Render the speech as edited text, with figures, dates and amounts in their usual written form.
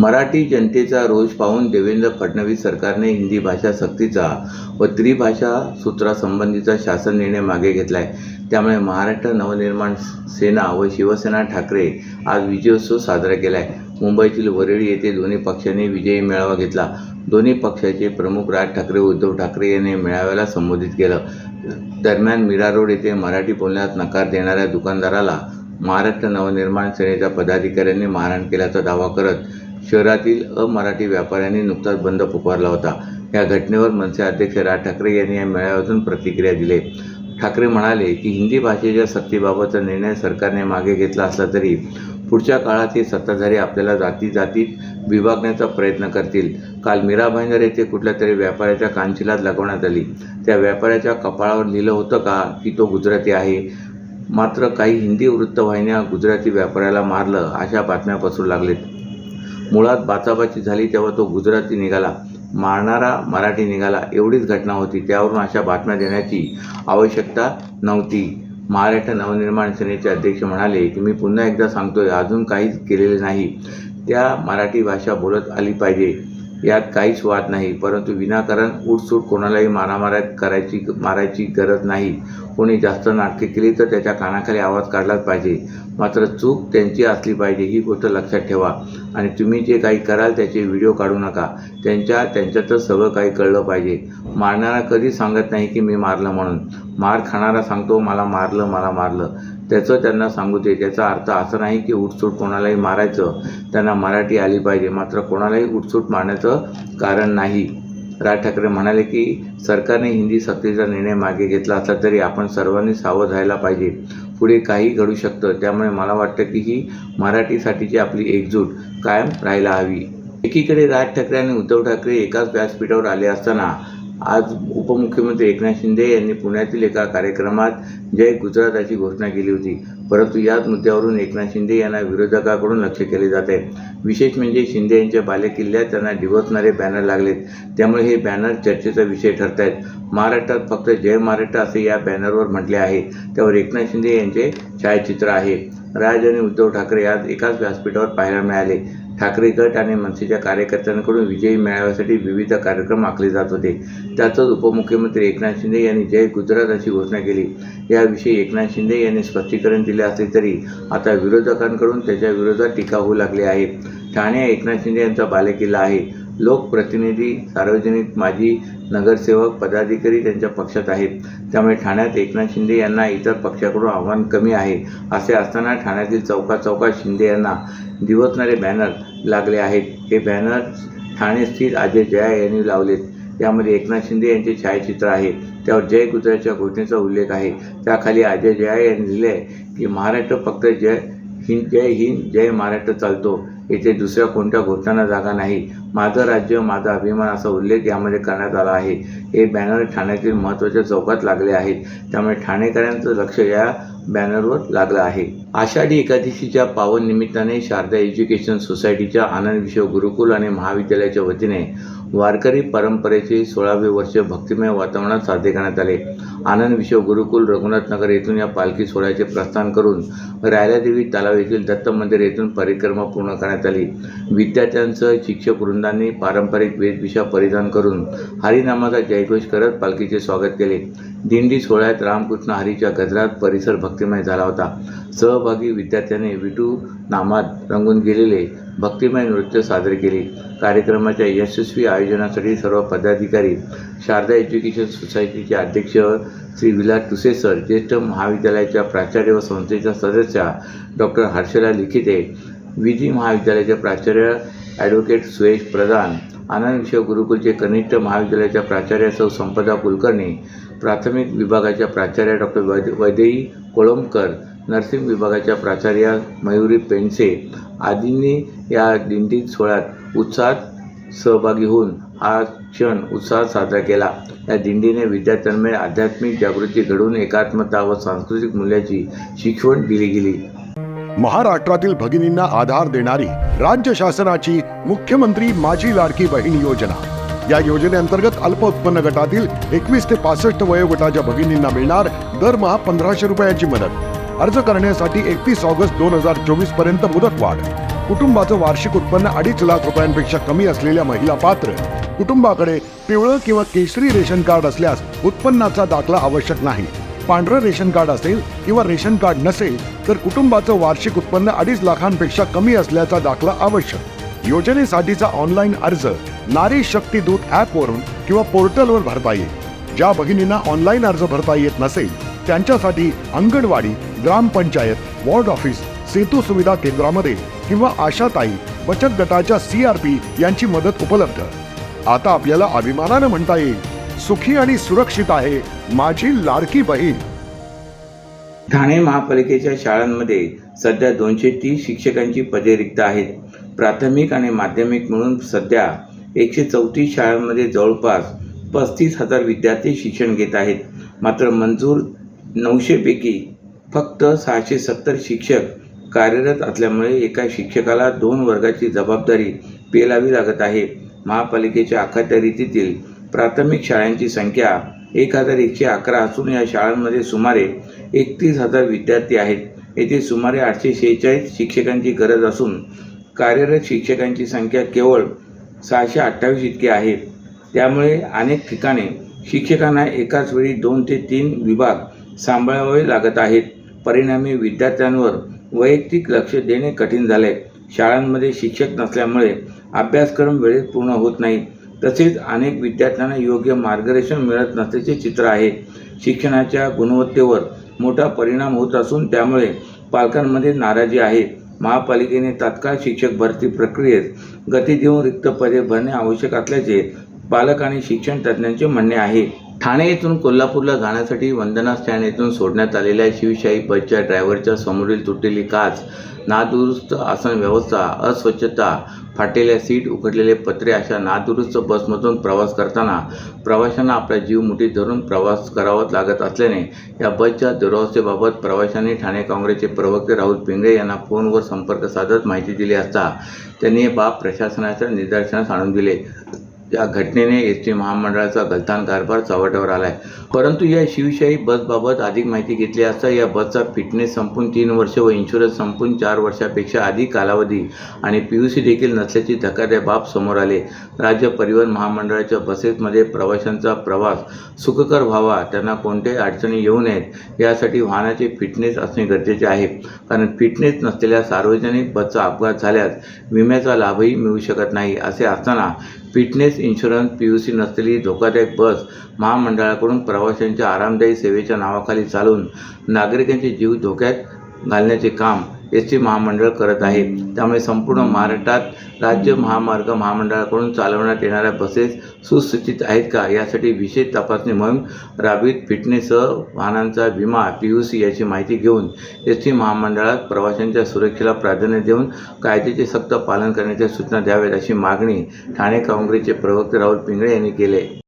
मराठी जनतेचा रोष पाहून देवेंद्र फडणवीस सरकारने हिंदी भाषा सक्तीचा व त्रिभाषा सूत्रासंबंधीचा शासन निर्णय मागे घेतलाय। त्यामुळे महाराष्ट्र नवनिर्माण सेना व शिवसेना ठाकरे आज विजयोत्सव साजरा केलाय। मुंबईतील वरळी येथे दोन्ही पक्षांनी विजयी मेळावा घेतला। दोन्ही पक्षाचे प्रमुख राज ठाकरे व उद्धव ठाकरे यांनी मेळाव्याला संबोधित केलं। दरम्यान मीरा रोड येथे मराठी बोलण्यास नकार देणाऱ्या दुकानदाराला महाराष्ट्र नवनिर्माण सेनेच्या पदाधिकाऱ्यांनी मारहाण केल्याचा दावा करत शहरातील अमराठी व्यापाऱ्यांनी नुकताच बंद पुकारला होता। या घटनेवर मनसे अध्यक्ष राज ठाकरे यांनी या मेळाव्यातून प्रतिक्रिया दिली। ठाकरे म्हणाले की हिंदी भाषेच्या सक्तीबाबतचा निर्णय सरकारने मागे घेतला असला तरी पुढच्या काळात हे सत्ताधारी आपल्याला जातीत विभागण्याचा प्रयत्न करतील। काल मीरा भाईंदर येथे कुठल्या तरी व्यापाऱ्याच्या कानशिलात लगवण्यात आली। त्या व्यापाऱ्याच्या कपाळावर लिहिलं होतं का की तो गुजराती आहे? मात्र काही हिंदी वृत्तवाहिन्या गुजराती व्यापाऱ्याला मारलं अशा बातम्या पसरू लागलेत। मुळात बाचाबाची झाली तेव्हा तो गुजराती निघाला, मारणारा मराठी निघाला, एवढीच घटना होती। त्यावरून अशा बातम्या देण्याची आवश्यकता नव्हती। महाराष्ट्र नवनिर्माण सेनेचे अध्यक्ष म्हणाले की मी पुन्हा एकदा सांगतोय, अजून काहीच केलेले नाही। त्या मराठी भाषा बोलत आली पाहिजे, यात काहीच वाद नाही, परंतु विनाकारण उठसूट कोणालाही मारायची गरज नाही। कोणी जास्त नाटके केली तर त्याच्या कानाखाली आवाज काढलाच पाहिजे, मात्र चूक त्यांची असली पाहिजे ही गोष्ट लक्षात ठेवा। आणि तुम्ही जे काही कराल त्याचे व्हिडिओ काढू नका। त्यांच्यातच सगळं काही कळलं पाहिजे। मारणारा कधीच सांगत नाही की मी मारलं म्हणून, मार खाणारा सांगतो मला मारलं। त्याचं त्यांना सांगू दे। त्याचा अर्थ असा नाही की उठसूट कोणालाही मारायचं, त्यांना मराठी आली पाहिजे, मात्र कोणालाही उठसूट मारण्याचं कारण नाही। राज ठाकरे म्हणाले की सरकारने हिंदी सक्तीचा निर्णय मागे घेतला असला तरी आपण सर्वांनी सावध राहायला पाहिजे। पुढे काही घडू शकतं, त्यामुळे मला वाटतं की ही मराठीसाठीची आपली एकजूट कायम राहायला हवी। एकीकडे राज ठाकरे आणि उद्धव ठाकरे एकाच व्यासपीठावर आले असताना आज उपमुख्यमंत्री एकनाथ शिंदे यांनी पुण्यातील एका कार्यक्रमात जय गुजराताची घोषणा केली होती। परंतु याच मुद्द्यावरून एकनाथ शिंदे यांना विरोधकांकडून लक्ष केले जात आहे। विशेष म्हणजे शिंदे यांच्या बालेकिल्ल्यात त्यांना डिवचणारे बॅनर लागलेत, त्यामुळे हे बॅनर चर्चेचा विषय ठरत आहेत। महाराष्ट्रात फक्त जय महाराष्ट्र असे या बॅनरवर म्हटले आहे, त्यावर एकनाथ शिंदे यांचे छायाचित्र आहे। राज आणि उद्धव ठाकरे आज एकाच व्यासपीठावर पाहायला मिळाले। ठाकरे गट आणि मनसेच्या कार्यकर्त्यांकडून विजयी मेळाव्यासाठी विविध कार्यक्रम आखले जात होते। त्यातच उपमुख्यमंत्री एकनाथ शिंदे यांनी जय गुजरात अशी घोषणा केली। याविषयी एकनाथ शिंदे यांनी स्पष्टीकरण दिले असले तरी आता विरोधकांकडून त्याच्या विरोधात टीका होऊ लागली आहे। ठाणे एकनाथ शिंदे यांचा बालेकिल्ला आहे। लोकप्रतिनिधी, सार्वजनिक, माजी नगरसेवक, पदाधिकारी त्यांच्या पक्षात आहेत, त्यामुळे ठाण्यात एकनाथ शिंदे यांना इतर पक्षाकडून आव्हान कमी आहे। असे असताना ठाण्यातील चौकात शिंदे यांना दिवसणारे बॅनर लागले आहेत। हे बॅनर ठाणे स्थित अजय जया यांनी लावलेत। यामध्ये एकनाथ शिंदे यांचे छायाचित्र आहे, त्यावर जय गुजरातच्या घोषणेचा उल्लेख आहे। त्याखाली अजय जया यांनी लिहिले आहे की महाराष्ट्र फक्त जय हिंद जय महाराष्ट्र चालतो, येथे दुसऱ्या कोणत्या घोषणांना जागा नाही। माझं राज्य माझा अभिमान असा उल्लेख यामध्ये करण्यात आला आहे। हे बॅनर ठाण्यातील महत्त्वाच्या चौकात लागले आहेत, त्यामुळे ठाणेकरांचं लक्ष या बॅनरवर लागलं आहे। आषाढी एकादशीच्या पावन निमित्ताने शारदा एज्युकेशन सोसायटीच्या आनंद विश्व गुरुकुल आणि महाविद्यालयाच्या वतीने वारकरी परंपरेचे 16वे वर्ष भक्तिमय वातावरणात साजरे करण्यात आले। आनंद विश्व गुरुकुल रघुनाथनगर येथून या पालखी सोहळ्याचे प्रस्थान करून रायलादेवी तलाव येथील दत्त मंदिर येथून परिक्रमा पूर्ण करण्यात आली। विद्यार्थ्यांसह शिक्षक वृंदांनी पारंपरिक वेशभूषा परिधान करून हरिनामाचा जयघोष करत पालखीचे स्वागत केले। दिंडी सोहळ्यात रामकृष्ण हरीच्या गजरात परिसर भक्तिमय झाला होता। सहभागी विद्यार्थ्यांनी विठू नामात रंगून गेलेले भक्तिमय नृत्य सादरे केले। कार्यक्रमाच्या यशस्वी आयोजनासाठी सर्व पदाधिकारी, शारदा एज्युकेशन सोसायटीचे अध्यक्ष श्री विलास टुसे सर, ज्येष्ठ महाविद्यालयाच्या प्राचार्य व संस्थेच्या सदस्या डॉक्टर हर्षला लिखिते, विधी महाविद्यालयाचे प्राचार्य ॲडव्होकेट सुयश प्रधान, आनंद विश्व गुरुकुलचे कनिष्ठ महाविद्यालयाच्या प्राचार्य सौ संपदा कुलकर्णी, प्राथमिक विभागाच्या प्राचार्य डॉक्टर वैदेही कोळंबकर, नर्सिंग विभागाच्या प्राचार्या मयुरी पेंडसे आदींनी या दिंडी सोहळ्यात उत्साहात सहभागी होऊन हा क्षण उत्साहात साजरा केला। या दिंडीने विद्यार्थ्यांमध्ये आध्यात्मिक जागृती घडवून एकात्मता व सांस्कृतिक मूल्याची शिकवण दिली गेली। महाराष्ट्रातील भगिनींना आधार देणारी राज्य शासनाची मुख्यमंत्री माझी लाडकी बहीण योजना। या योजनेअंतर्गत अल्प उत्पन्न गटातील 21 ते 65 वयोगटाच्या भगिनींना मिळणार दरमहा 1500 रुपयांची मदत। अर्ज करण्यासाठी 31 ऑगस्ट 2024 पर्यंत मुदतवाढ। कुटुंबाचं वार्षिक उत्पन्न 2.5 लाख रुपयांपेक्षा कमी असलेल्या महिला पात्र, कुटुंबाकडे पिवळं किंवा केशरी रेशन कार्ड असल्यास उत्पन्नाचा दाखला आवश्यक नाही. पांढरं रेशन कार्ड असेल किंवा रेशन कार्ड नसेल तर कुटुंबाचं वार्षिक उत्पन्न 2.5 लाखांपेक्षा कमी असल्याचा दाखला आवश्यक. योजनेसाठीचा ऑनलाईन अर्ज नारी शक्ती दूत ॲपवरून किंवा पोर्टलवर भरता येईल. ज्या भगिनींना ऑनलाईन अर्ज भरता येत नसेल त्यांच्यासाठी अंगणवाडी, ग्रामपंचायत, वॉर्ड ऑफिस, सेतू सुविधा केंद्रामध्ये किंवा आशाताई बचत गटाच्या CRP यांची मदत उपलब्ध. आता आपल्याला अभिमानानं म्हणता येईल, सुखी आणि सुरक्षित आहे माझी लाडकी बहीण. ठाणे महापालिकेच्या शाळांमध्ये सध्या 230 शिक्षकांची पदे रिक्त आहेत. प्राथमिक आणि माध्यमिक मिळून सध्या 134 शाळांमध्ये जवळपास 35,000 विद्यार्थी शिक्षण घेत आहेत. मात्र मंजूर 900 पैकी फक्त 670 शिक्षक कार्यरत असल्यामुळे एका शिक्षकाला 2 वर्गाची जबाबदारी पेलावी लागत आहे. महापालिकेच्या अखत्यारीतील प्राथमिक शाळांची संख्या 1111 असून या शाळांमध्ये सुमारे 31,000 विद्यार्थी आहेत. येथे सुमारे 846 शिक्षकांची गरज असून कार्यरत शिक्षकांची संख्या केवळ 628 इतकी आहे. त्यामुळे अनेक ठिकाणी शिक्षकांना एकाच वेळी 2 ते 3 विभाग सांभाळावे लागत आहेत. परिणामी विद्यार्थ्यांवर वैयक्तिक लक्ष देणे कठीण झाले. शाळांमध्ये शिक्षक नसल्यामुळे अभ्यासक्रम वेळेत पूर्ण होत नाही. तसेच अनेक विद्यार्थ्यांना योग्य मार्गदर्शन मिळत नसल्याचे चित्र आहे. शिक्षणाच्या गुणवत्तेवर मोठा परिणाम होत असून त्यामुळे पालकांमध्ये नाराजी आहे. महापालिकेने तात्काळ शिक्षक भरती प्रक्रियेत गती देऊन रिक्त पदे भरणे आवश्यक असल्याचे पालक आणि शिक्षण तज्ज्ञांचे म्हणणे आहे. ठाणे येथून कोल्हापूरला जाण्यासाठी वंदना स्टँड येथून सोडण्यात आलेल्या शिवशाही बसच्या ड्रायव्हरच्या समोरील तुटलेली काच, नादुरुस्त आसन व्यवस्था, अस्वच्छता, फाटलेल्या सीट, उघडलेले पत्रे अशा नादुरुस्त बसमधून प्रवास करताना प्रवाशांना आपला जीव मुठीत धरून प्रवास करावा लागत असल्याने या बसच्या दुरवस्थेबाबत प्रवाशांनी ठाणे काँग्रेसचे प्रवक्ते राहुल पिंगळे यांना फोनवर संपर्क साधत माहिती दिली असता त्यांनी हे बाब प्रशासनाच्या निदर्शनास आणून दिले. या घटनेने एसटी महामंडळाचा गलथान कारभार चव्हाट्यावर आलाय. परंतु या शिवशाही बसबाबत अधिक माहिती घेतली असता या बसचा फिटनेस संपून 3 वर्ष व इन्शुरन्स संपून 4 वर्षापेक्षा अधिक कालावधी आणि PUC देखील नसल्याची धक्कादायक बाब समोर आले. राज्य परिवहन महामंडळाच्या बसेसमध्ये प्रवाशांचा प्रवास सुखकर व्हावा, त्यांना कोणत्याही अडचणी येऊ नयेत यासाठी वाहनाचे फिटनेस असणे गरजेचे आहे. कारण फिटनेस नसलेल्या सार्वजनिक बसचा अपघात झाल्यास विम्याचा लाभही मिळू शकत नाही. असे असताना फिटनेस, इन्शुरन्स, PUC नसलेली धोकादायक बस महामंडळाकडून प्रवाशांच्या आरामदायी सेवेच्या नावाखाली चालवून नागरिकांचे जीव धोक्यात घालण्याचे काम एसटी महामंडळ करत आहे. त्यामुळे संपूर्ण महाराष्ट्रात राज्य महामार्ग महामंडळाकडून चालवण्यात येणाऱ्या बसेस सुस्थितीत आहेत का यासाठी विशेष तपासणी मोहीम राबवित फिटनेससह वाहनांचा विमा, PUC याची माहिती घेऊन एसटी महामंडळात प्रवाशांच्या सुरक्षेला प्राधान्य देऊन कायद्याचे सक्त पालन करण्याच्या सूचना द्याव्यात अशी मागणी ठाणे काँग्रेसचे प्रवक्ते राहुल पिंगळे यांनी केली.